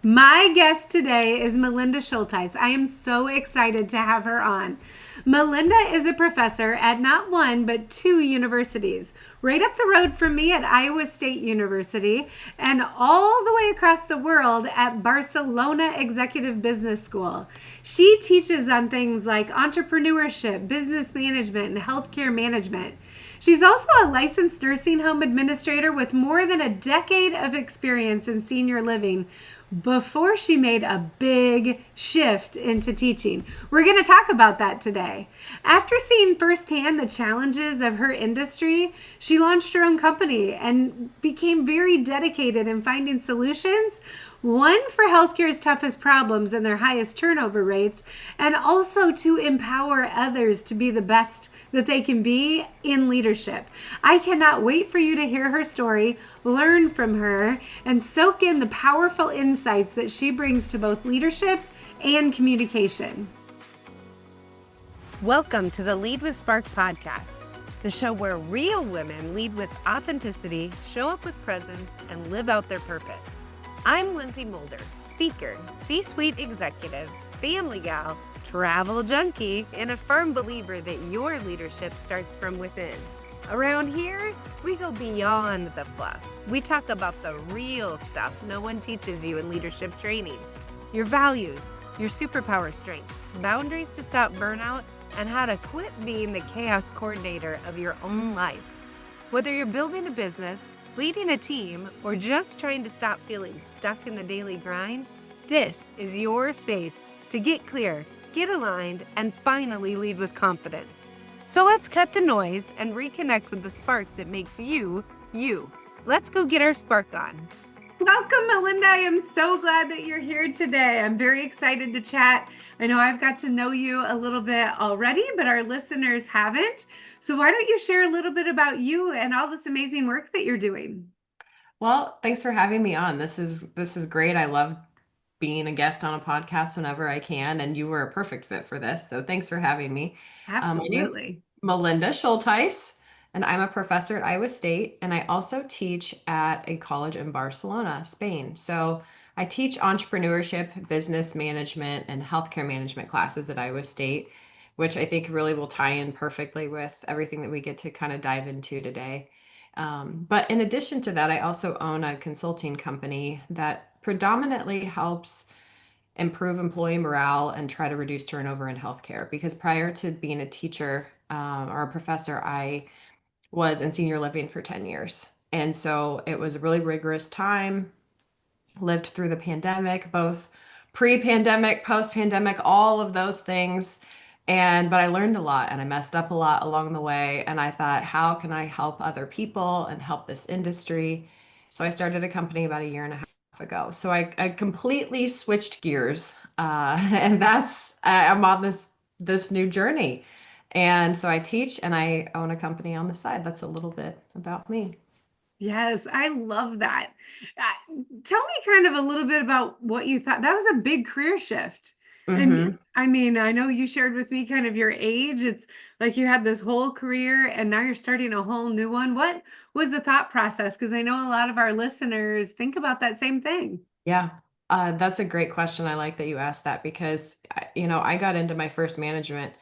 My guest today is Malinda Shultice. I am so excited to have her on. Malinda is a professor at not one, but two universities, right up the road from me at Iowa State University, and all the way across the world at Barcelona Executive Business School. She teaches on things like entrepreneurship, business management, and healthcare management. She's also a licensed nursing home administrator with more than a decade of experience in senior living before she made a big shift into teaching. We're going to talk about that today. After seeing firsthand the challenges of her industry, she launched her own company and became very dedicated in finding solutions, one for healthcare's toughest problems and their highest turnover rates, and also to empower others to be the best that they can be in leadership. I cannot wait for you to hear her story, learn from her, and soak in the powerful insights that she brings to both leadership and communication. Welcome to the Lead with Spark podcast, the show where real women lead with authenticity, show up with presence, and live out their purpose. I'm Lynsey Mulder, speaker, C-suite executive, family gal, travel junkie, and a firm believer that your leadership starts from within. Around here, we go beyond the fluff. We talk about the real stuff no one teaches you in leadership training. Your values, your superpower strengths, boundaries to stop burnout, and how to quit being the chaos coordinator of your own life. Whether you're building a business, leading a team, or just trying to stop feeling stuck in the daily grind, this is your space to get clear, get aligned, and finally lead with confidence. So let's cut the noise and reconnect with the spark that makes you, you. Let's go get our spark on. Welcome, Malinda. I am so glad that you're here today. I'm very excited to chat. I know I've got to know you a little bit already, but our listeners haven't. So why don't you share a little bit about you and all this amazing work that you're doing? Well, thanks for having me on. This is great. I love being a guest on a podcast whenever I can, and you were a perfect fit for this. So thanks for having me. My name's Absolutely. Malinda Shultice, and I'm a professor at Iowa State, and I also teach at a college in Barcelona, Spain. So I teach entrepreneurship, business management, and healthcare management classes at Iowa State, which I think really will tie in perfectly with everything that we get to kind of dive into today. But in addition to that, I also own a consulting company that predominantly helps improve employee morale and try to reduce turnover in healthcare. Because prior to being a teacher or a professor, I was in senior living for 10 years. And so it was a really rigorous time, lived through the pandemic, both pre-pandemic, post-pandemic, all of those things. But I learned a lot and I messed up a lot along the way. And I thought, how can I help other people and help this industry? So I started a company about a year and a half ago. So I completely switched gears. And I'm on this new journey. And so I teach and I own a company on the side. That's a little bit about me. Yes, I love that. Tell me kind of a little bit about what you thought. That was a big career shift. And Hmm. I mean, I know you shared with me kind of your age. It's like you had this whole career and now you're starting a whole new one. What was the thought process? Because I know a lot of our listeners think about that same thing. Yeah, that's a great question. I like that you asked that because, I got into my first management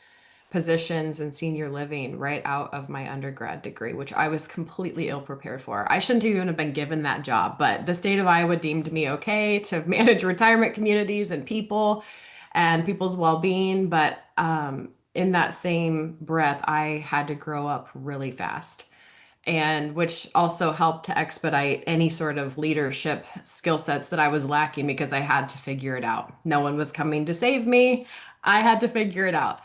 positions in senior living right out of my undergrad degree, which I was completely ill prepared for. I shouldn't even have been given that job, but the state of Iowa deemed me okay to manage retirement communities and people's well-being. But in that same breath, I had to grow up really fast and which also helped to expedite any sort of leadership skill sets that I was lacking because I had to figure it out. No one was coming to save me. I had to figure it out.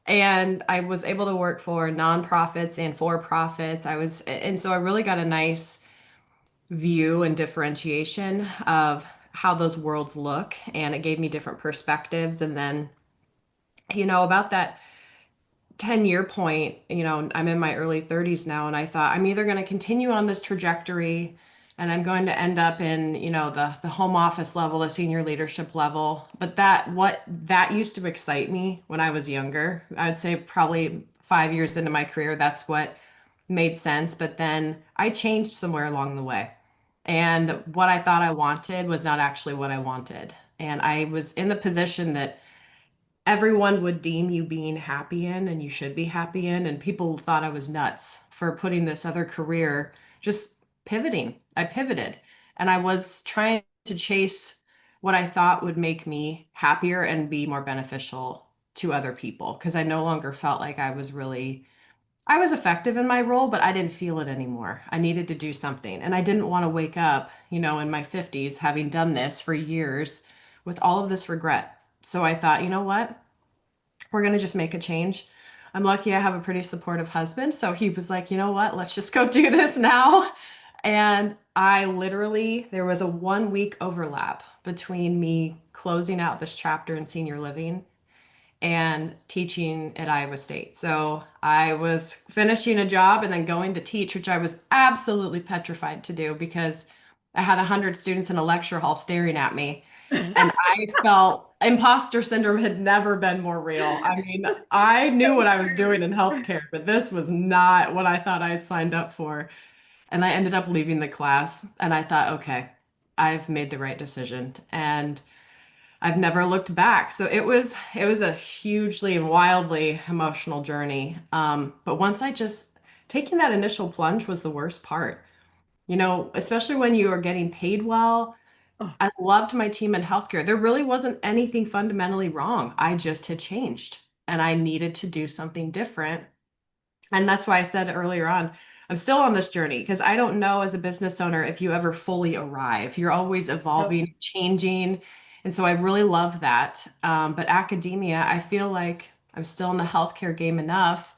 And I was able to work for nonprofits and for profits. And so I really got a nice view and differentiation of how those worlds look. And it gave me different perspectives. And then, about that 10-year point, I'm in my early 30s now, and I thought I'm either going to continue on this trajectory and I'm going to end up in, the home office level, the senior leadership level. But that used to excite me when I was younger. I'd say probably 5 years into my career, that's what made sense. But then I changed somewhere along the way. And what I thought I wanted was not actually what I wanted. And I was in the position that everyone would deem you being happy in and you should be happy in. And people thought I was nuts for putting this other career, just pivoting. I pivoted and I was trying to chase what I thought would make me happier and be more beneficial to other people because I no longer felt like I was effective in my role, but I didn't feel it anymore. I needed to do something. And I didn't want to wake up, in my 50s, having done this for years with all of this regret. So I thought, you know what? We're going to just make a change. I'm lucky I have a pretty supportive husband. So he was like, you know what? Let's just go do this now. And I literally, there was a 1 week overlap between me closing out this chapter in senior living and teaching at Iowa State. So I was finishing a job and then going to teach, which I was absolutely petrified to do because I had 100 students in a lecture hall staring at me. And I felt imposter syndrome had never been more real. I mean, I knew what I was doing in healthcare, but this was not what I thought I had signed up for. And I ended up leaving the class and I thought, okay, I've made the right decision. And I've never looked back. So it was a hugely and wildly emotional journey. But once I just taking that initial plunge was the worst part. Especially when you are getting paid well. Oh, I loved my team in healthcare. There really wasn't anything fundamentally wrong. I just had changed and I needed to do something different. And that's why I said earlier on, I'm still on this journey because I don't know as a business owner if you ever fully arrive. You're always yep. evolving, changing. And so I really love that. But academia, I feel like I'm still in the healthcare game enough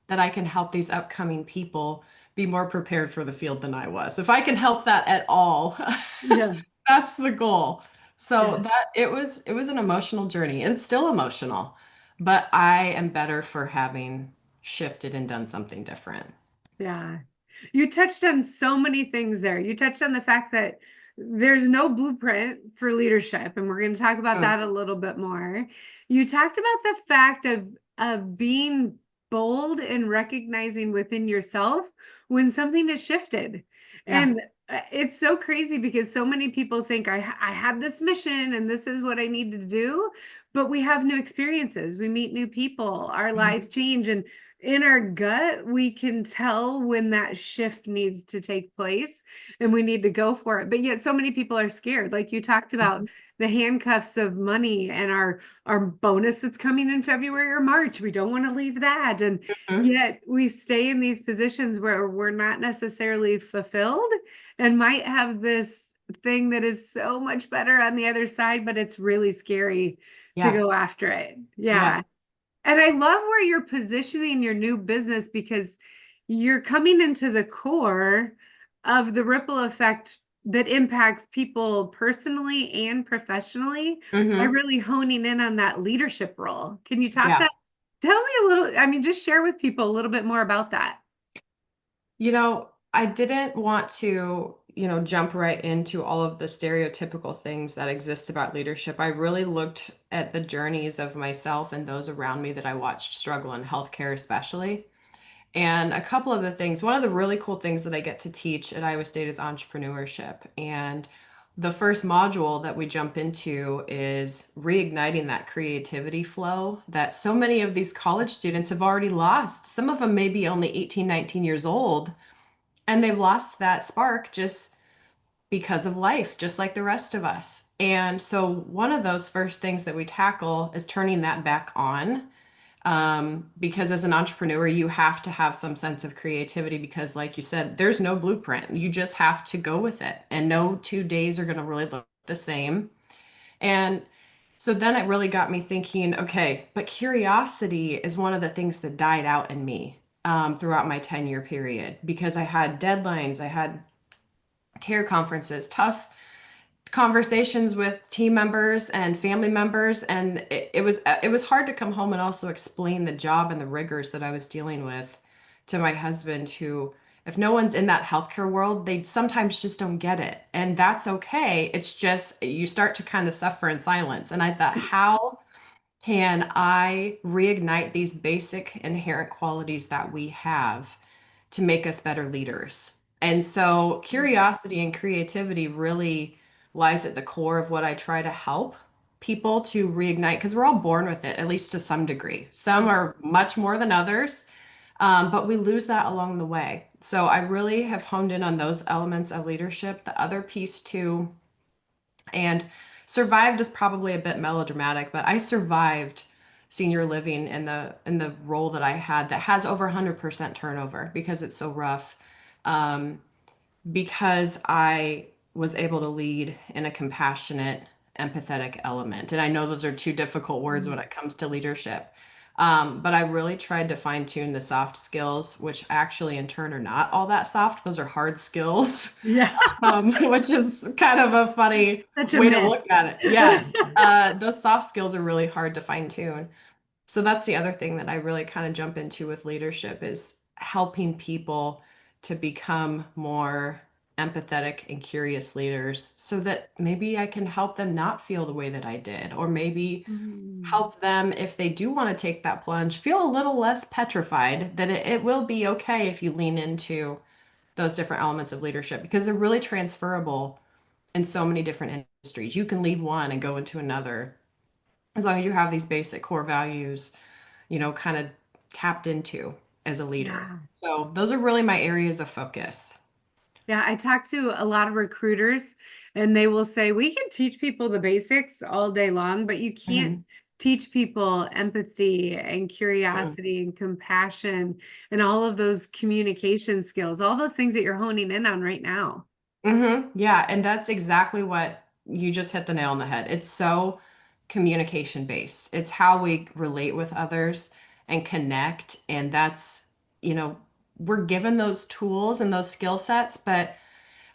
that I can help these upcoming people be more prepared for the field than I was. If I can help that at all, Yeah. that's the goal. So Yeah. that it was an emotional journey and still emotional, but I am better for having shifted and done something different. Yeah. You touched on so many things there. You touched on the fact that there's no blueprint for leadership, and we're going to talk about Mm, that a little bit more. You talked about the fact of being bold and recognizing within yourself when something has shifted. yeah. And it's so crazy because so many people think I had this mission and this is what I need to do, but we have new experiences. We meet new people, our Mhm. lives change, and in our gut, we can tell when that shift needs to take place and we need to go for it. But yet so many people are scared. Like you talked about the handcuffs of money and our bonus that's coming in February or March. We don't want to leave that. And Mhm. yet we stay in these positions where we're not necessarily fulfilled and might have this thing that is so much better on the other side, but it's really scary to Yeah. go after it. Yeah. Yeah. And I love where you're positioning your new business because you're coming into the core of the ripple effect that impacts people personally and professionally by Hmm. really honing in on that leadership role. Can you talk Yeah. that? Tell me a little, I mean, just share with people a little bit more about that. I didn't want to, jump right into all of the stereotypical things that exist about leadership. I really looked at the journeys of myself and those around me that I watched struggle in healthcare, especially. And a couple of the things, one of the really cool things that I get to teach at Iowa State is entrepreneurship. And the first module that we jump into is reigniting that creativity flow that so many of these college students have already lost. Some of them may be only 18, 19 years old, and they've lost that spark just because of life, just like the rest of us. And so, one of those first things that we tackle is turning that back on, because as an entrepreneur, you have to have some sense of creativity because, like you said, there's no blueprint. You just have to go with it, and no 2 days are going to really look the same. And so then it really got me thinking, okay, but curiosity is one of the things that died out in me throughout my 10-year period because I had deadlines, I had care conferences, tough conversations with team members and family members, and it was hard to come home and also explain the job and the rigors that I was dealing with to my husband, who, if no one's in that healthcare world, they sometimes just don't get it, and that's okay. It's just you start to kind of suffer in silence, and I thought, how can I reignite these basic inherent qualities that we have to make us better leaders? And so curiosity and creativity really lies at the core of what I try to help people to reignite, because we're all born with it, at least to some degree. Some are much more than others, but we lose that along the way. So I really have honed in on those elements of leadership. The other piece too, and survived is probably a bit melodramatic, but I survived senior living in the role that I had that has over 100% turnover because it's so rough. Um, because I was able to lead in a compassionate, empathetic element. And I know those are two difficult words when Mhm. it comes to leadership. But I really tried to fine tune the soft skills, which actually in turn are not all that soft. Those are hard skills, Yeah. which is kind of a funny Such a way to myth. look at it. Yes, those soft skills are really hard to fine tune. So that's the other thing that I really kind of jump into with leadership is helping people to become more empathetic and curious leaders so that maybe I can help them not feel the way that I did, or maybe Mm. help them if they do want to take that plunge, feel a little less petrified that it will be okay if you lean into those different elements of leadership because they're really transferable in so many different industries. You can leave one and go into another as long as you have these basic core values, kind of tapped into as a leader. Yeah. So those are really my areas of focus. Yeah, I talk to a lot of recruiters and they will say, we can teach people the basics all day long, but you can't Mhm. teach people empathy and Mhm. curiosity and compassion and all of those communication skills, all those things that you're honing in on right now. Yeah, and that's exactly what you just hit the nail on the head. It's so communication based. It's how we relate with others and connect. And that's, you know, we're given those tools and those skill sets, but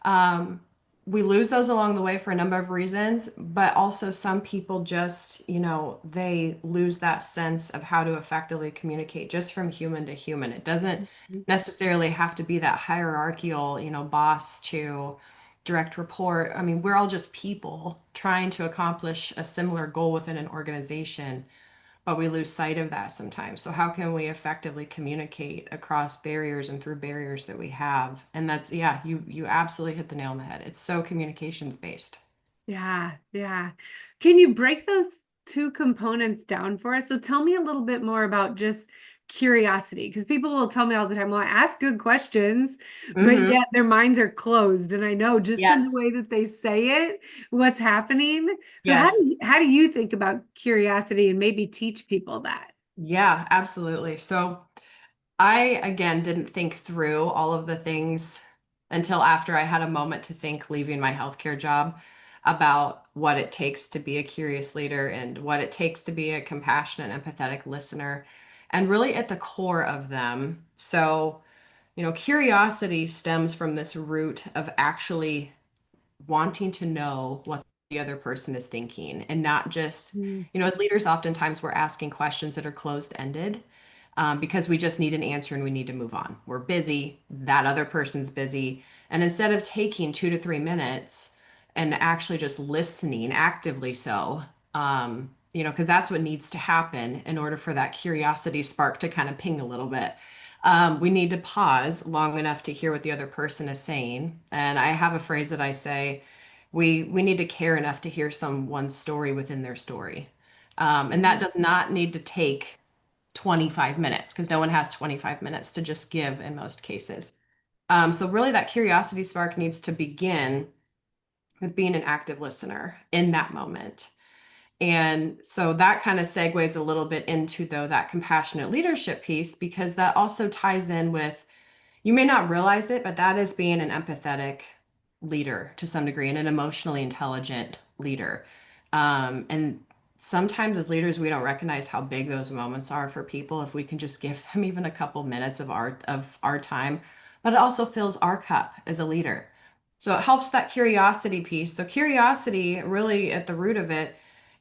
Um, we lose those along the way for a number of reasons, but also some people just, they lose that sense of how to effectively communicate just from human to human. It doesn't necessarily have to be that hierarchical, boss to direct report. I mean, we're all just people trying to accomplish a similar goal within an organization, but we lose sight of that sometimes. So how can we effectively communicate across barriers and through barriers that we have? And that's, yeah, you absolutely hit the nail on the head. It's so communications based. Yeah, yeah. Can you break those two components down for us? So tell me a little bit more about just curiosity, because people will tell me all the time, well, I ask good questions, but Mm-hmm. yet their minds are closed. And I know just in Yeah. the way that they say it, what's happening. So Yes. how do you think about curiosity and maybe teach people that? Yeah, absolutely. So I, again, didn't think through all of the things until after I had a moment to think leaving my healthcare job about what it takes to be a curious leader and what it takes to be a compassionate, empathetic listener, and really at the core of them. So, curiosity stems from this root of actually wanting to know what the other person is thinking and not just, Mm. as leaders, oftentimes we're asking questions that are closed ended because we just need an answer and we need to move on. We're busy, that other person's busy. And instead of taking 2 to 3 minutes and actually just listening actively, so, because that's what needs to happen in order for that curiosity spark to kind of ping a little bit. We need to pause long enough to hear what the other person is saying. And I have a phrase that I say, we need to care enough to hear someone's story within their story. And that does not need to take 25 minutes because no one has 25 minutes to just give in most cases. So really that curiosity spark needs to begin with being an active listener in that moment. And so that kind of segues a little bit into though that compassionate leadership piece because that also ties in with you may not realize it, but that is being an empathetic leader to some degree and an emotionally intelligent leader. And sometimes as leaders, we don't recognize how big those moments are for people if we can just give them even a couple minutes of our time. But it also fills our cup as a leader. So it helps that curiosity piece. So curiosity, really at the root of it,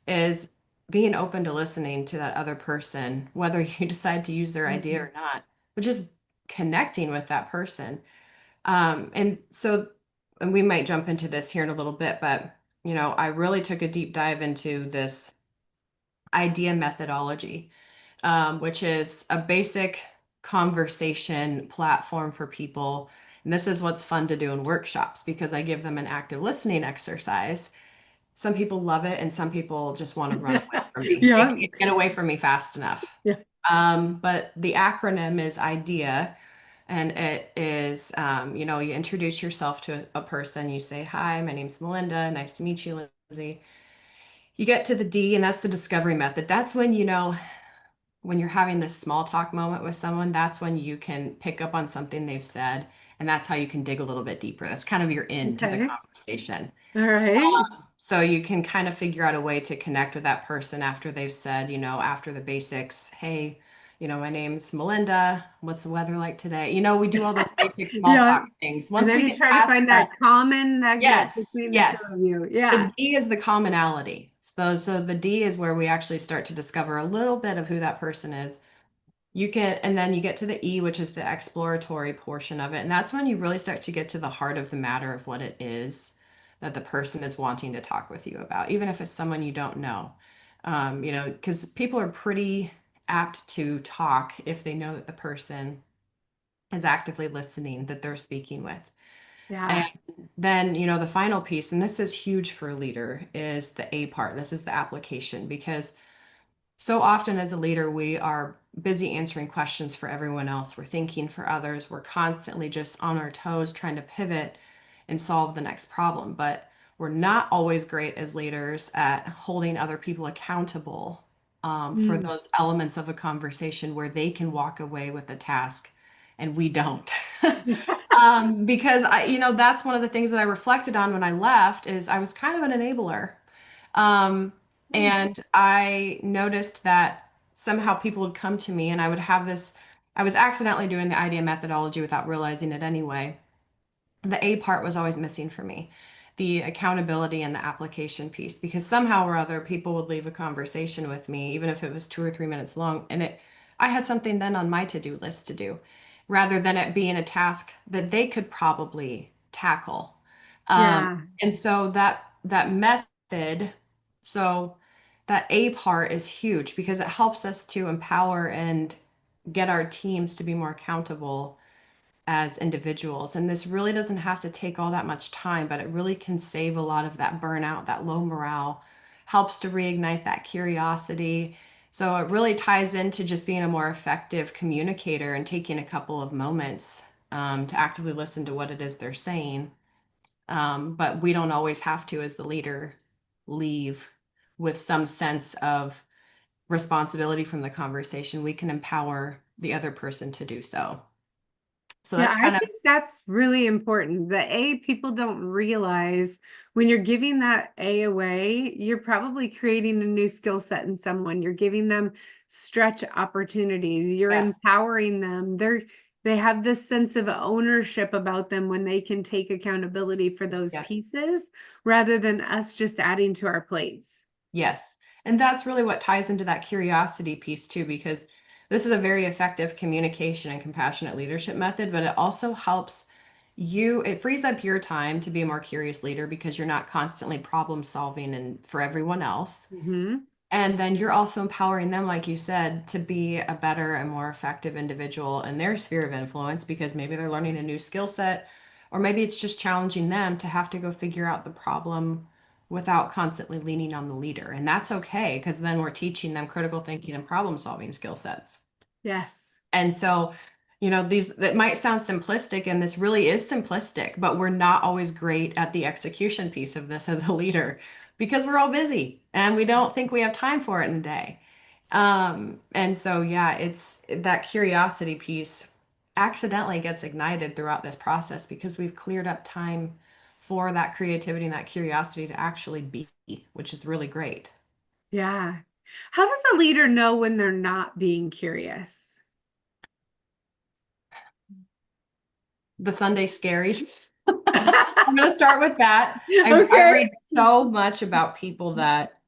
is being open to listening to that other person, whether you decide to use their idea Mhm. or not, but just connecting with that person. And so, and we might jump into this here in a little bit, but I really took a deep dive into this idea methodology, which is a basic conversation platform for people And this is what's fun to do in workshops because I give them an active listening exercise. Some people love it, and some people just want to run away from me. They Yeah. can't get away from me fast enough. Yeah. But the acronym is IDEA, and it is, you introduce yourself to a person. You say, "Hi, my name's Melinda. Nice to meet you, Lindsay." You get to the D, and that's the discovery method. That's when when you're having this small talk moment with someone, that's when you can pick up on something they've said, and that's how you can dig a little bit deeper. That's kind of your into the Okay. conversation. All right. So you can kind of figure out a way to connect with that person after they've said, after the basics, hey, my name's Melinda. What's the weather like today? We do all those basic small Yeah. talk things. And Once then we you get try to past find that, that common nugget yes, between the two yes. of you. The Yeah. D is the commonality. So the D is where we actually start to discover a little bit of who that person is. And then you get to the E, which is the exploratory portion of it. And that's when you really start to get to the heart of the matter of what it is that the person is wanting to talk with you about, even if it's someone you don't know. Because people are pretty apt to talk if they know that the person is actively listening that they're speaking with. And Yeah. then, the final piece, and this is huge for a leader, is the A part. This is the application because so often as a leader, we are busy answering questions for everyone else. We're thinking for others. We're constantly just on our toes trying to pivot and solve the next problem. But we're not always great as leaders at holding other people accountable for Mm. those elements of a conversation where they can walk away with a task and we don't. Because that's one of the things that I reflected on when I left is I was kind of an enabler. Um, and I noticed that somehow people would come to me and I would have this, I was accidentally doing the idea methodology without realizing it anyway. The A part was always missing for me, the accountability and the application piece, because somehow or other people would leave a conversation with me, even if it was 2 or 3 minutes long, and I had something then on my to-do list to do, rather than it being a task that they could probably tackle. Um, Yeah. and so that method, so that A part is huge because it helps us to empower and get our teams to be more accountable as individuals. And this really doesn't have to take all that much time, but it really can save a lot of that burnout, that low morale, helps to reignite that curiosity. So it really ties into just being a more effective communicator and taking a couple of moments to actively listen to what it is they're saying. But we don't always have to, as the leader, leave with some sense of responsibility from the conversation. We can empower the other person to do so. So Yeah, that's I kind of, think that's really important. The A, people don't realize when you're giving that A away, you're probably creating a new skill set in someone. You're giving them stretch opportunities. You're yes. empowering them. They have this sense of ownership about them when they can take accountability for those Yep. pieces rather than us just adding to our plates. Yes. And that's really what ties into that curiosity piece too, because this is a very effective communication and compassionate leadership method, but it also helps it frees up your time to be a more curious leader because you're not constantly problem solving and for everyone else. Hmm. And then you're also empowering them, like you said, to be a better and more effective individual in their sphere of influence because maybe they're learning a new skill set, or maybe it's just challenging them to have to go figure out the problem without constantly leaning on the leader. And that's okay because then we're teaching them critical thinking and problem solving skill sets. Yes. And so, these that might sound simplistic, and this really is simplistic, but we're not always great at the execution piece of this as a leader because we're all busy and we don't think we have time for it in a day. And so, yeah, it's that curiosity piece accidentally gets ignited throughout this process because we've cleared up time for that creativity and that curiosity to actually be, which is really great. Yeah. How does a leader know when they're not being curious? The Sunday scaries. I'm going to start with that. I Okay. read so much about people that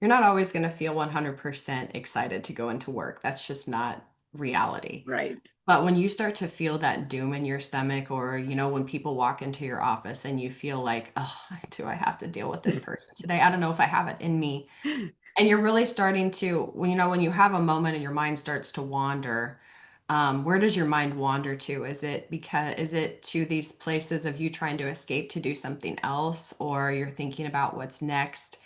you're not always going to feel 100% excited to go into work. That's just not reality. Right. But when you start to feel that doom in your stomach, or, when people walk into your office and you feel like, oh, do I have to deal with this person today? I don't know if I have it in me. And you're really starting to, when you have a moment and your mind starts to wander, Where does your mind wander to? Is it to these places of you trying to escape to do something else, or you're thinking about what's next,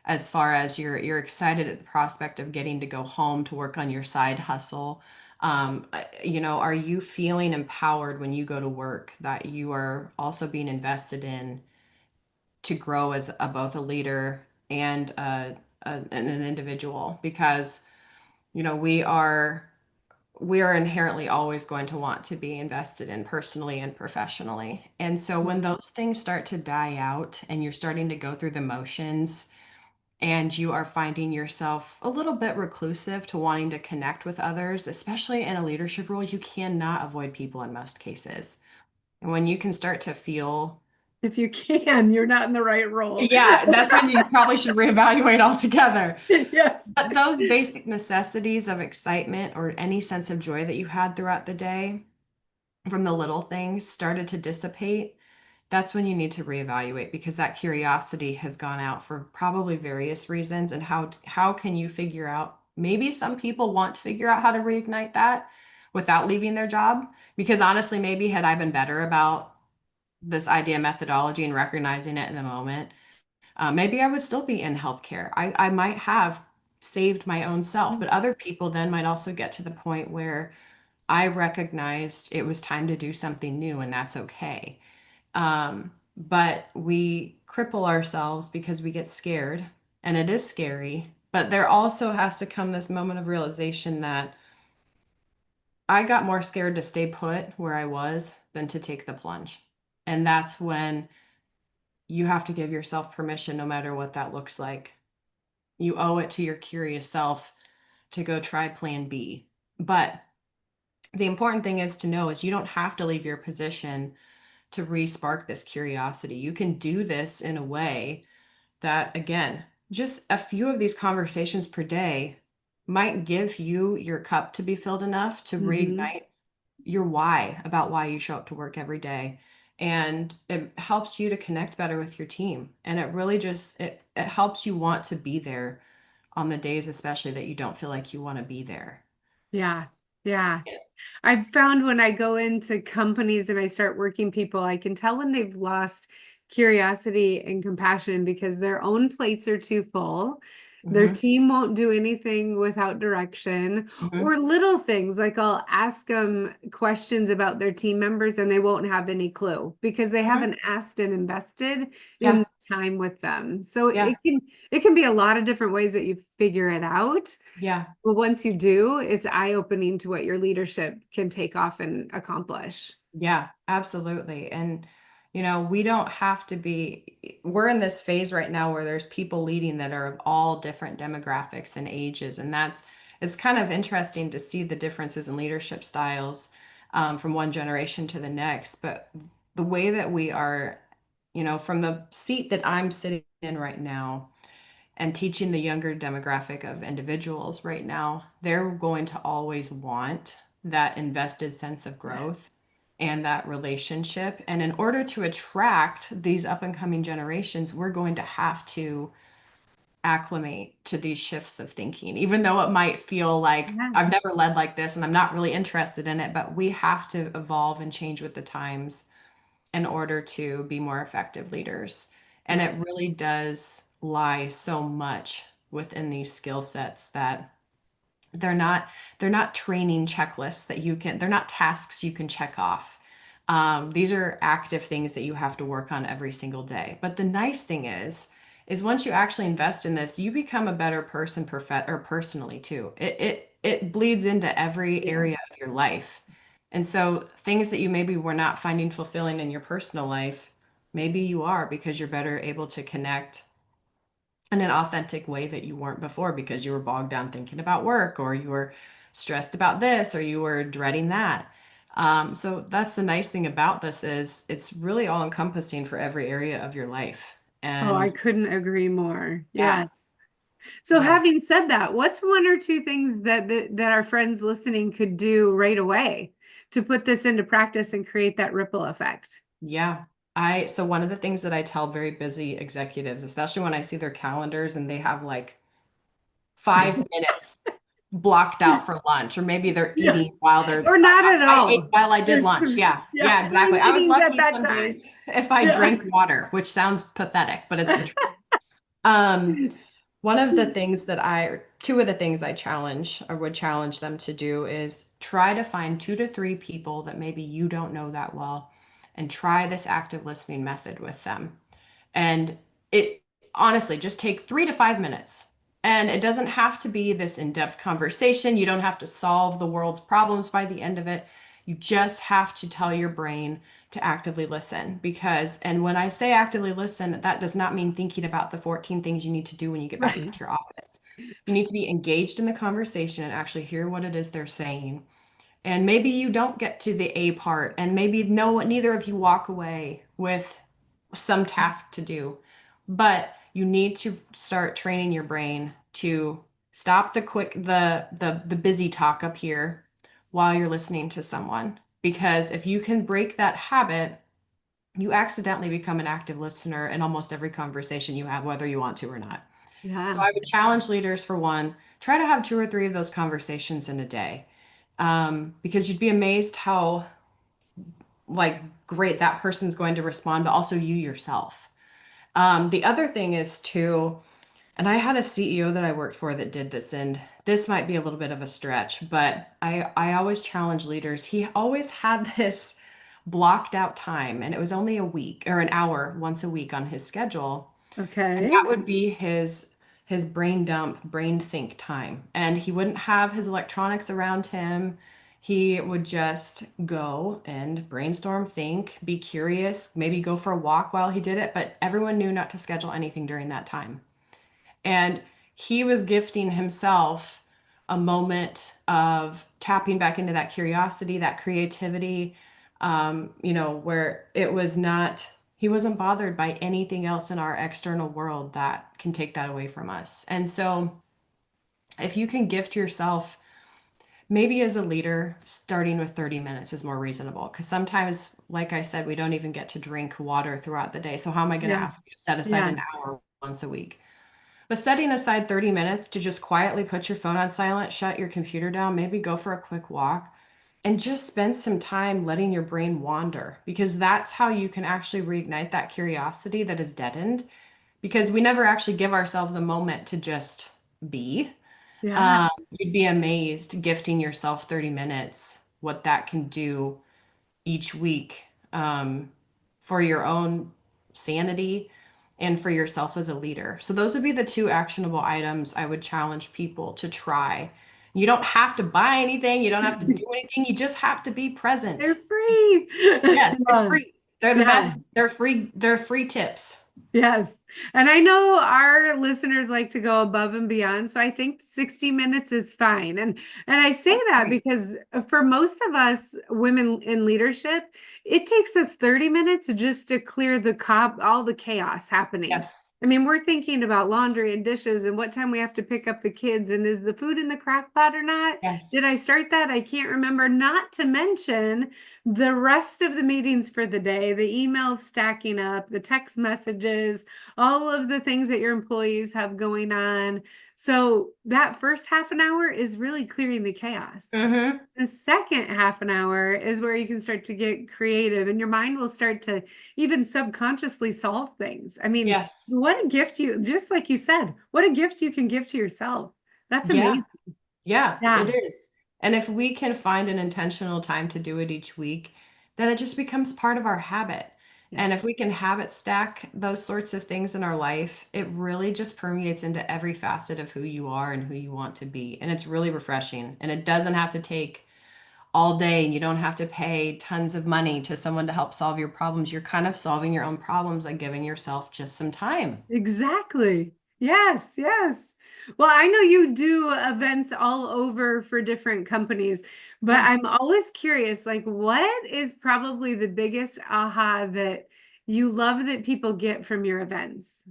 as far as you're excited at the prospect of getting to go home to work on your side hustle? Are you feeling empowered when you go to work that you are also being invested in to grow as both a leader and an individual? Because we are inherently always going to want to be invested in personally and professionally. And so when those things start to die out and you're starting to go through the motions and you are finding yourself a little bit reclusive to wanting to connect with others, especially in a leadership role, you cannot avoid people in most cases. And when you can start to feel, If you can, you're not in the right role. yeah, that's when you probably should reevaluate altogether. Yes. But those basic necessities of excitement or any sense of joy that you had throughout the day from the little things started to dissipate, that's when you need to reevaluate, because that curiosity has gone out for probably various reasons. And how can you figure out, maybe some people want to figure out how to reignite that without leaving their job? Because honestly, maybe had I been better about this idea methodology and recognizing it in the moment, maybe I would still be in healthcare. I might have saved my own self, but other people then might also get to the point where I recognized it was time to do something new, and that's okay. But we cripple ourselves because we get scared, and it is scary. But there also has to come this moment of realization that I got more scared to stay put where I was than to take the plunge. And that's when you have to give yourself permission, no matter what that looks like. You owe it to your curious self to go try plan B. But the important thing is to know is you don't have to leave your position to re-spark this curiosity. You can do this in a way that, again, just a few of these conversations per day might give you your cup to be filled enough to Hmm. reignite your why, about why you show up to work every day. And it helps you to connect better with your team. And it really just it helps you want to be there on the days especially that you don't feel like you want to be there. Yeah. Yeah. I've found when I go into companies and I start working people, I can tell when they've lost curiosity and compassion because their own plates are too full. Their Hmm. team won't do anything without direction, Hmm. or little things like I'll ask them questions about their team members and they won't have any clue because they Hmm. haven't asked and invested in Yeah. time with them. So Yeah. it can be a lot of different ways that you figure it out. Yeah. But once you do, it's eye-opening to what your leadership can take off and accomplish. Yeah, absolutely. And, we don't have to be, we're in this phase right now where there's people leading that are of all different demographics and ages. And it's kind of interesting to see the differences in leadership styles from one generation to the next. But the way that we are, from the seat that I'm sitting in right now, and teaching the younger demographic of individuals right now, they're going to always want that invested sense of Yeah. growth and that relationship. And in order to attract these up and coming generations, we're going to have to acclimate to these shifts of thinking, even though it might feel like Yeah. I've never led like this and I'm not really interested in it, but we have to evolve and change with the times in order to be more effective leaders. And Yeah. it really does lie so much within these skill sets that they're not they're not training checklists that they're not tasks you can check off. These are active things that you have to work on every single day. But the nice thing is once you actually invest in this, you become a better person or personally too. It bleeds into every area Yes. of your life. And so things that you maybe were not finding fulfilling in your personal life, maybe you are, because you're better able to connect in an authentic way that you weren't before, because you were bogged down thinking about work, or you were stressed about this, or you were dreading that. So that's the nice thing about this is it's really all encompassing for every area of your life. Oh, I And couldn't agree more. yeah, Yes. So yeah, having said that, what's one or two things that our friends listening could do right away to put this into practice and create that ripple effect? yeah. So one of the things that I tell very busy executives, especially when I see their calendars and they have like 5 minutes blocked out for lunch, or maybe they're Yeah. eating while they're, Or not at I ate all. while I did There's lunch. Yeah, yeah, yeah, three exactly. I was meetings at lucky that some time. days if I Yeah. drank water, which sounds pathetic, but it's the truth. Um, one of the things that two of the things I challenge or would challenge them to do is try to find 2 to 3 people that maybe you don't know that well and try this active listening method with them. And it honestly just take 3 to 5 minutes. And it doesn't have to be this in-depth conversation. You don't have to solve the world's problems by the end of it. You just have to tell your brain to actively listen. Because, and when I say actively listen, that does not mean thinking about the 14 things you need to do when you get back Right. to your office. You need to be engaged in the conversation and actually hear what it is they're saying. And maybe you don't get to the A part, and maybe neither of you walk away with some task to do. But you need to start training your brain to stop the busy talk up here while you're listening to someone. Because if you can break that habit, you accidentally become an active listener in almost every conversation you have, whether you want to or not. So Yeah. I would challenge leaders for one, try to have 2 or 3 of those conversations in a day. Because you'd be amazed how like great that person's going to respond, but also you yourself. The other thing is too, and I had a CEO that I worked for that did this, and this might be a little bit of a stretch, but I always challenge leaders. He always had this blocked out time, and it was only a week or an hour once a week on his schedule. And Okay. that would be his brain dump, brain think time. And he wouldn't have his electronics around him. He would just go and brainstorm, think, be curious, maybe go for a walk while he did it, but everyone knew not to schedule anything during that time. And he was gifting himself a moment of tapping back into that curiosity, that creativity, where it was not, he wasn't bothered by anything else in our external world that can take that away from us. And so, if you can gift yourself, maybe as a leader, starting with 30 minutes is more reasonable. Because sometimes, like I said, we don't even get to drink water throughout the day. So, how am I going to Yeah. ask you to set aside Yeah. an hour once a week? But setting aside 30 minutes to just quietly put your phone on silent, shut your computer down, maybe go for a quick walk, and just spend some time letting your brain wander, because that's how you can actually reignite that curiosity that is deadened, because we never actually give ourselves a moment to just be. Yeah. You'd be amazed gifting yourself 30 minutes, what that can do each week, for your own sanity and for yourself as a leader. So those would be the 2 actionable items I would challenge people to try. You don't have to buy anything, you don't have to do anything, you just have to be They're present. free. Yes, it's Yeah. free. They're the Yeah. best. They're free tips. Yes. And I know our listeners like to go above and beyond. So I think 60 minutes is fine. And I say That's that great. because for most of us women in leadership, it takes us 30 minutes just to clear all the chaos happening. Yes. I mean, we're thinking about laundry and dishes and what time we have to pick up the kids and is the food in the crock pot or not? Did Yes. I start that? I can't remember. Not to mention the rest of the meetings for the day, the emails stacking up, the text messages, all of the things that your employees have going on. So that first half an hour is really clearing the chaos. Mm-hmm. The second half an hour is where you can start to get creative and your mind will start to even subconsciously solve things. I mean, Yes. what a gift just like you said, what a gift you can give to yourself. That's Yeah. amazing. Yeah, it Yeah. is. And if we can find an intentional time to do it each week, then it just becomes part of our habit. Yeah. And if we can habit stack those sorts of things in our life, it really just permeates into every facet of who you are and who you want to be. And it's really refreshing. And it doesn't have to take all day, and you don't have to pay tons of money to someone to help solve your problems. You're kind of solving your own problems by giving yourself just some time. Exactly. Yes, yes. Well, I know you do events all over for different companies, but Yeah. I'm always curious, like, what is probably the biggest aha that you love that people get from your events?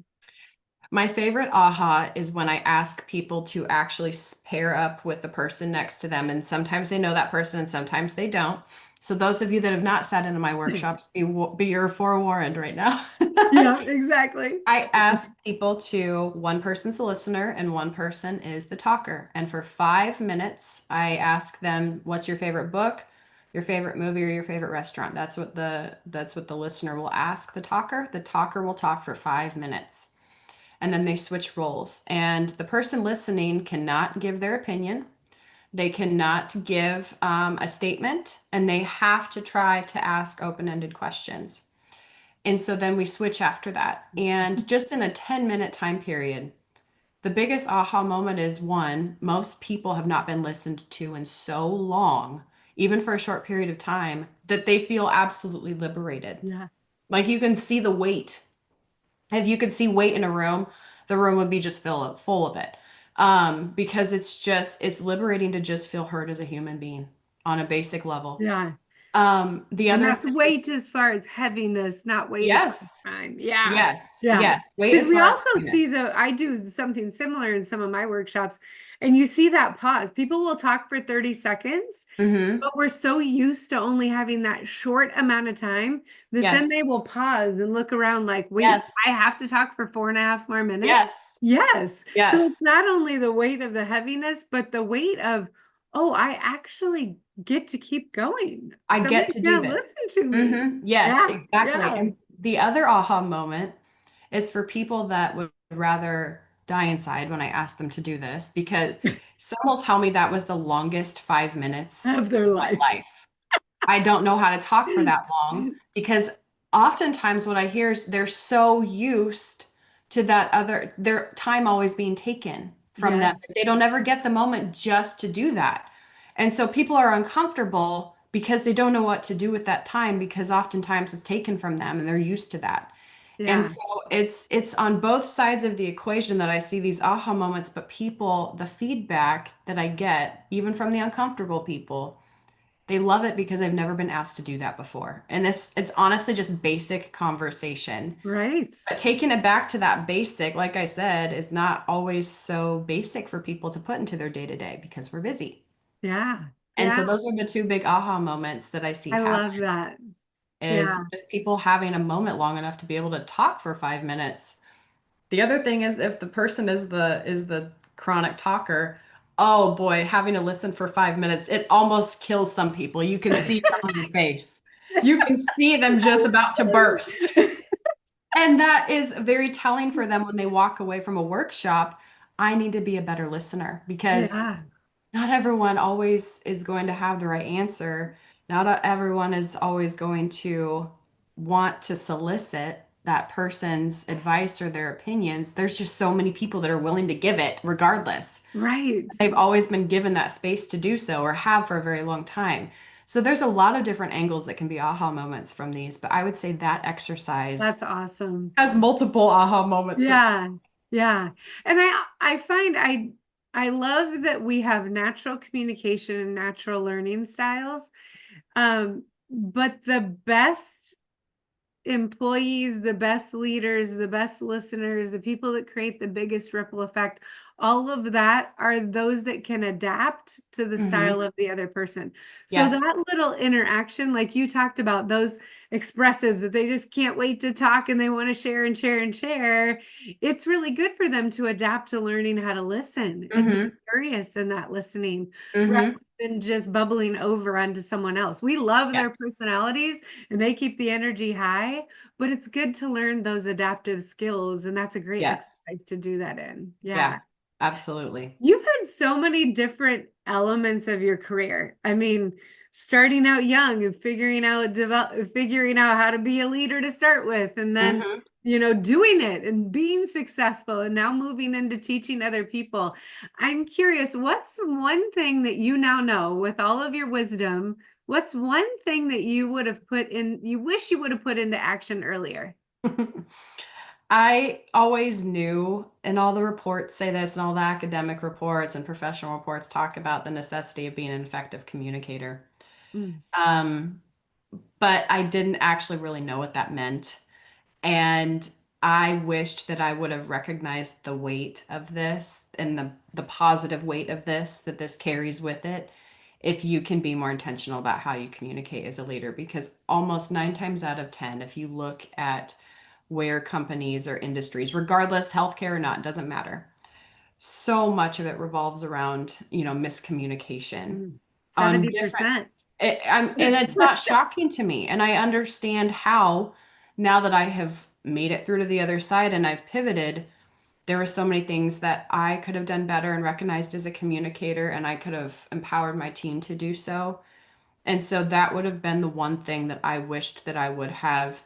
My favorite aha is when I ask people to actually pair up with the person next to them. And sometimes they know that person and sometimes they don't. So those of you that have not sat into my workshops, be you're forewarned right now. Yeah, exactly. I ask people to, one person's the listener and one person is the talker. And for 5 minutes, I ask them, what's your favorite book, your favorite movie, or your favorite restaurant? That's what the listener will ask the talker. The talker will talk for 5 minutes. And then they switch roles. And the person listening cannot give their opinion. They cannot give a statement, and they have to try to ask open-ended questions. And so then we switch after that. And just in a 10-minute time period, the biggest aha moment is one, most people have not been listened to in so long, even for a short period of time, that they feel absolutely liberated. Yeah. Like you can see the weight. If you could see weight in a room, the room would be just full of it. Because it's liberating to just feel heard as a human being on a basic level. Yeah. The And other that's thing, weight as far as heaviness, not weight as far yes, as time. Yeah. yes, Yeah. yes. Weight Because as we far as also happiness. see I do something similar in some of my workshops, and you see that pause. People will talk for 30 seconds, Mm-hmm. but we're so used to only having that short amount of time that then Yes, they will pause and look around like, wait, yes, I have to talk for 4.5 more minutes. yes, Yes. So yes. it's not only the weight of the heaviness, but the weight of, oh, I actually get to keep going. I get Somebody's to do gonna this. listen to me. Mm-hmm. Yes, Yeah. exactly. Yeah. And the other aha moment is for people that would rather die inside when I ask them to do this, because some will tell me that was the longest 5 minutes Of their of life. my life. I don't know how to talk for that long because oftentimes what I hear is they're so used to their time always being taken from them. Yes. They don't ever get the moment just to do that. And so people are uncomfortable because they don't know what to do with that time because oftentimes it's taken from them and they're used to that. And Yeah. so it's on both sides of the equation that I see these aha moments, but people, the feedback that I get, even from the uncomfortable people, they love it because I've never been asked to do that before. And it's honestly just basic conversation. Right. But taking it back to that basic, like I said, is not always so basic for people to put into their day to day because we're busy. Yeah. And Yeah. so those are the two big aha moments that I see I happen love that. Yeah. is just people having a moment long enough to be able to talk for 5 minutes. The other thing is if the person is the chronic talker, oh boy, having to listen for 5 minutes, it almost kills some people. You can see it on their face. You can see them just about to burst. And that is very telling for them when they walk away from a workshop. I need to be a better listener because Yeah. not everyone always is going to have the right answer. Not everyone is always going to want to solicit that person's advice or their opinions. There's just so many people that are willing to give it regardless. Right. They've always been given that space to do so or have for a very long time. So there's a lot of different angles that can be aha moments from these, but I would say that exercise That's awesome. has multiple aha moments that Yeah. Yeah. And I find I love that we have natural communication and natural learning styles. But the best employees, the best leaders, the best listeners, the people that create the biggest ripple effect, all of that are those that can adapt to the Mhm. style of the other person. So Yes. that little interaction, like you talked about, those expressives that they just can't wait to talk and they want to share and share and share, it's really good for them to adapt to learning how to listen and be Hmm. curious in that listening rather Hmm. than just bubbling over onto someone else. We love their Yes. personalities and they keep the energy high, but it's good to learn those adaptive skills. And that's a great Yes. exercise to do that in. Yeah. Yeah, absolutely. You've had so many different elements of your career. I mean, starting out young and figuring out how to be a leader to start with, and then, Hmm. doing it and being successful, and now moving into teaching other people. I'm curious, what's one thing that you now know with all of your wisdom? What's one thing that you wish you would have put into action earlier? I always knew, and all the reports say this, and all the academic reports and professional reports talk about the necessity of being an effective communicator. Mm, Um, but I didn't actually really know what that meant. And I wished that I would have recognized the weight of this and the positive weight of this that this carries with it. If you can be more intentional about how you communicate as a leader, because almost 9 times out of 10, if you look at where companies or industries, regardless, healthcare or not, doesn't matter. So much of it revolves around, miscommunication on different 70%. and it's not shocking to me. And I understand how, now that I have made it through to the other side and I've pivoted, there were so many things that I could have done better and recognized as a communicator, and I could have empowered my team to do so. And so that would have been the one thing that I wished that I would have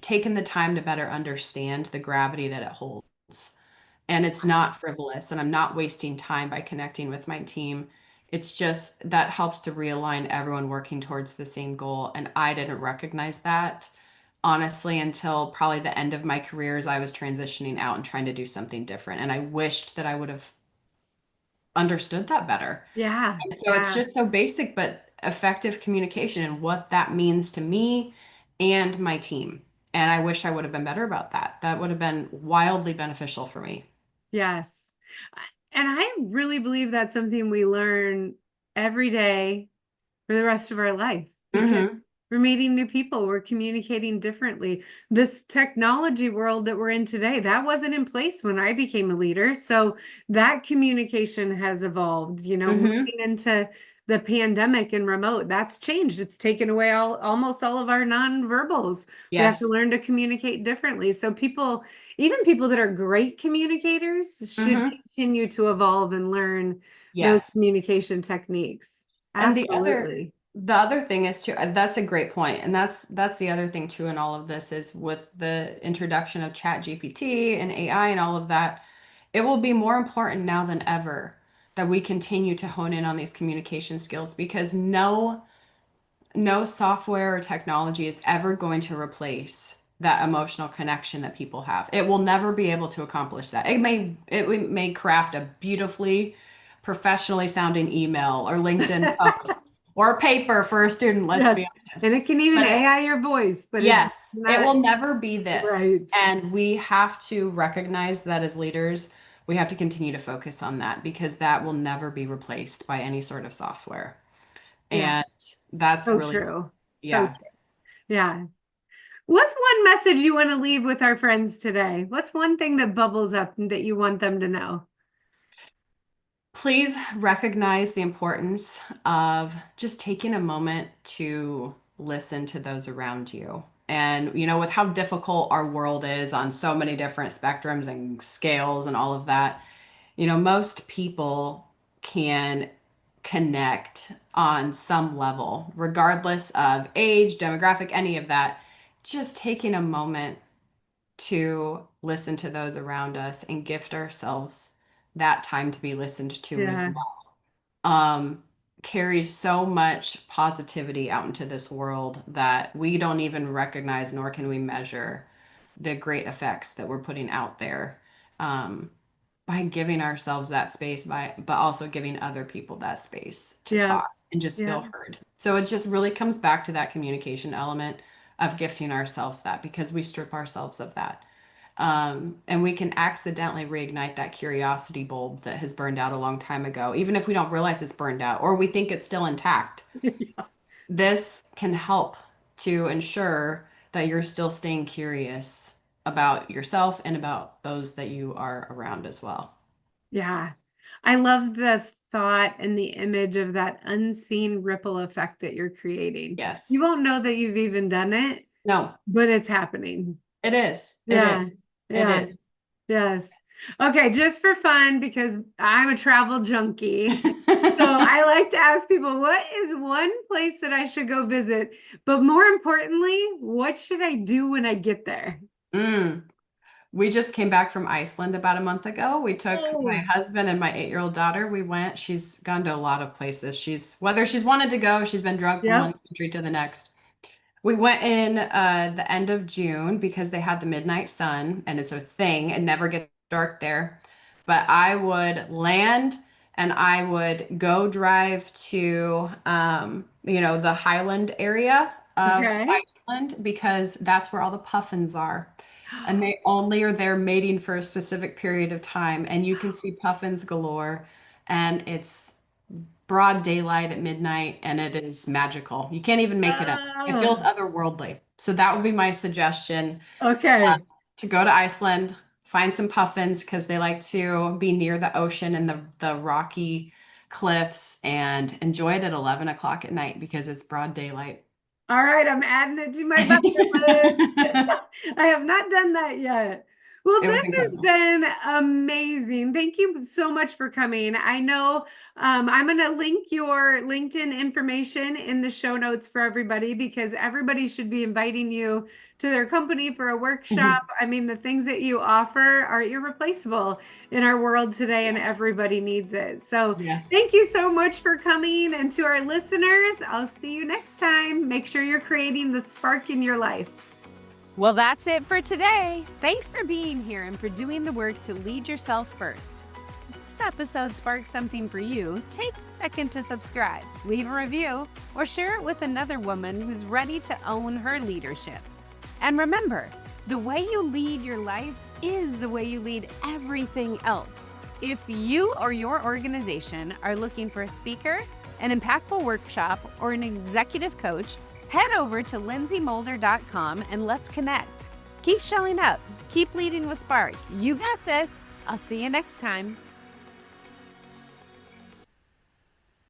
taken the time to better understand the gravity that it holds. And it's not frivolous, and I'm not wasting time by connecting with my team. It's just that helps to realign everyone working towards the same goal. And I didn't recognize that honestly until probably the end of my career as I was transitioning out and trying to do something different. And I wished that I would have understood that better. Yeah, And so it's yeah, just so basic, but effective communication and what that means to me and my team. And I wish I would have been better about that. That would have been wildly beneficial for me. yes. And I really believe that's something we learn every day for the rest of our life because Hmm. we're meeting new people, we're communicating differently. This technology world that we're in today, that wasn't in place when I became a leader. So that communication has evolved, Hmm. moving into the pandemic and remote, that's changed. It's taken away almost all of our nonverbals. We have to Yes. learn to communicate differently. So even people that are great communicators should Hmm. continue to evolve and learn those Yes. communication techniques. And Absolutely. the other thing is too, that's a great point. And that's the other thing too in all of this is with the introduction of Chat GPT and AI and all of that, it will be more important now than ever that we continue to hone in on these communication skills because no software or technology is ever going to replace that emotional connection that people have. It will never be able to accomplish that. It may craft a beautifully professionally sounding email or LinkedIn post or a paper for a student, let's Yes. be And honest. it can even But AI your voice, but it's yes, it not will never be this. right. And we have to recognize that as leaders, we have to continue to focus on that because that will never be replaced by any sort of software. Yeah. And that's So really, true. So yeah. true. Yeah. What's one message you want to leave with our friends today? What's one thing that bubbles up and that you want them to know? Please recognize the importance of just taking a moment to listen to those around you. And, with how difficult our world is on so many different spectrums and scales and all of that, most people can connect on some level, regardless of age, demographic, any of that. Just taking a moment to listen to those around us and gift ourselves that time to be listened to as Yeah. well um, carries so much positivity out into this world that we don't even recognize nor can we measure the great effects that we're putting out there um, by giving ourselves that space but also giving other people that space to Yes. talk and just Yeah. feel heard. So it just really comes back to that communication element of gifting ourselves that because we strip ourselves of that. And we can accidentally reignite that curiosity bulb that has burned out a long time ago, even if we don't realize it's burned out or we think it's still intact. This can help to ensure that you're still staying curious about yourself and about those that you are around as well. Yeah. I love the thought and the image of that unseen ripple effect that you're creating. You Yes. won't know that you've even done it, No, but it's happening. it is. It Yeah. is. It Yeah. is. Yes. Okay, just for fun, because I'm a travel junkie. So I like to ask people, what is one place that I should go visit? But more importantly, what should I do when I get there? Mm. We just came back from Iceland about a month ago. We took my Oh, husband and my 8-year-old daughter. We went. She's gone to a lot of places. Whether she's wanted to go, she's been drugged from one yep. country to the next. We went in the end of June because they had the midnight sun and it's a thing. It never gets dark there. But I would land and I would go drive to the Highland area of Okay. Iceland because that's where all the puffins are. And they only are there mating for a specific period of time. And you can see puffins galore. And it's broad daylight at midnight, and it is magical. You can't even make it up. It feels Ah, otherworldly. So that would be my suggestion, okay. to go to Iceland, find some puffins because they like to be near the ocean and the rocky cliffs, and enjoy it at 11 o'clock at night because it's broad daylight. All right, I'm adding it to my bucket list. I have not done that yet. Well, It this was has incredible. been amazing. Thank you so much for coming. I know I'm going to link your LinkedIn information in the show notes for everybody because everybody should be inviting you to their company for a workshop. Mhm. I mean, the things that you offer are irreplaceable in our world today, and Yeah. everybody needs it. So, Yes. thank you so much for coming. And to our listeners, I'll see you next time. Make sure you're creating the spark in your life. Well, that's it for today. Thanks for being here and for doing the work to lead yourself first. If this episode sparked something for you, take a second to subscribe, leave a review, or share it with another woman who's ready to own her leadership. And remember, the way you lead your life is the way you lead everything else. If you or your organization are looking for a speaker, an impactful workshop, or an executive coach, head over to lynseyMolder.com and let's connect. Keep showing up. Keep leading with spark. You got this. I'll see you next time.